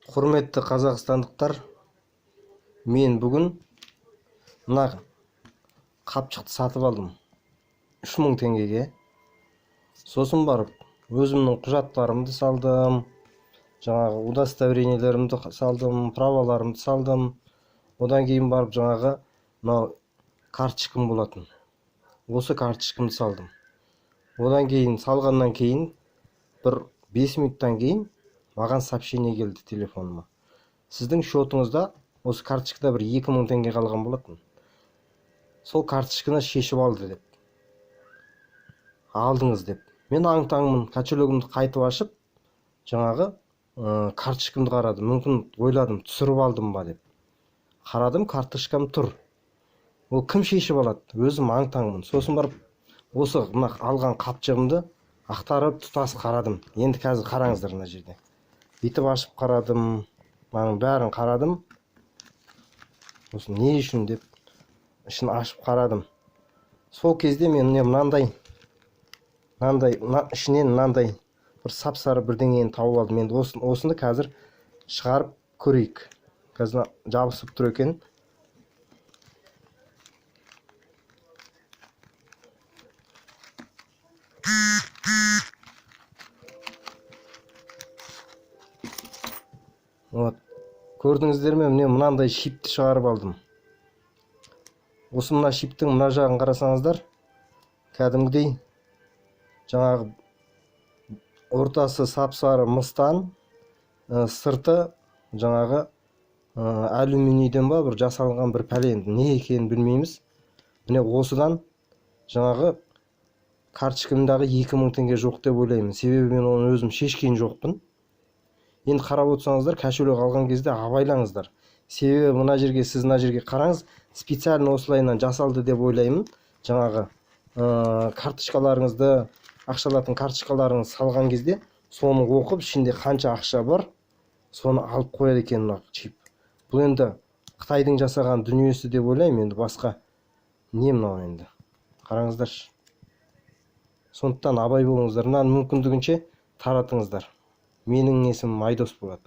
Құрметті қазақстандықтар, мен бүгін мына қапшықты сатып алдым 3000 теңгеге. Сосын барып өзімнің құжаттарымды салдым, жаңағы удостоверениелерімді салдым, праваларымды салдым. Одан кейін барып жаңағы мынау карточкам болатын. Осы карточкамды салдым. Одан кейін салғаннан кейін бір 5 минуттан кейін маған сообщение келді телефоныма. Сіздің счетыңызда осы карточкада бір 2000 теңге қалған болатын. Сол карточканы шешіп алды деп. Алдыңыз деп. Мен аң-таңмын, кошелегімді қайтып ашып, жаңағы карточкамды қарадым. Мүмкін ойладым, түсіріп алдым ба деп. Қарадым, карточкам тұр. Ол кім шешіп алады? Өзім аң-таңмын. Сосын барып осы мына алған қапшығымды ақтарып тұтас қарадым. Енді қазір қараңыздар мына жерде. Бүйтіп ашып қарадым, мынаның бәрін қарадым. Осы не үшін деп ішін ашып қарадым. Сол кезде мен мынандай ішінен мынандай бір сап-сары бірдеңені тауып алдым. Енді осыны қазір шығарып көрейік. Қазір жабысып тұр екен. Вот. Көрдіңіздер ме? Міне мынандай шипті шығарып алдым. Осы мына шиптің мына жағын қарасаңыздар, кәдімгідей жаңағы ортасы сап-сары мыстан, сырты жаңағы алюминийден ба бір жасалған бір пәлен, не екенін білмейміз. Міне осыдан жаңағы карточкамдағы 2000 теңге жоқ деп ойлаймын. Себебі мен оны өзім шешкен жоқпын. Енді қарап отырсаңыздар, кошелек алған кезде абайлаңыздар. Себебі мына жерге, сіз мына жерге қараңыз, специально осылайынан жасалды деп ойлаймын. Жаңағы карточкаларыңызды, ақшалатын карточкаларыңызды салған кезде, соны оқып, ішінде қанша ақша бар, соны алып қояды екен мына чип. Бұл енді Қытайдың жасаған дүниесі деп ойлаймын, енді басқа не мынау енді. Қараңыздаршы. Сондықтан абай болыңыздар. Мынаны мүмкіндігінше таратыңыздар. Менің есімім Айдос болады.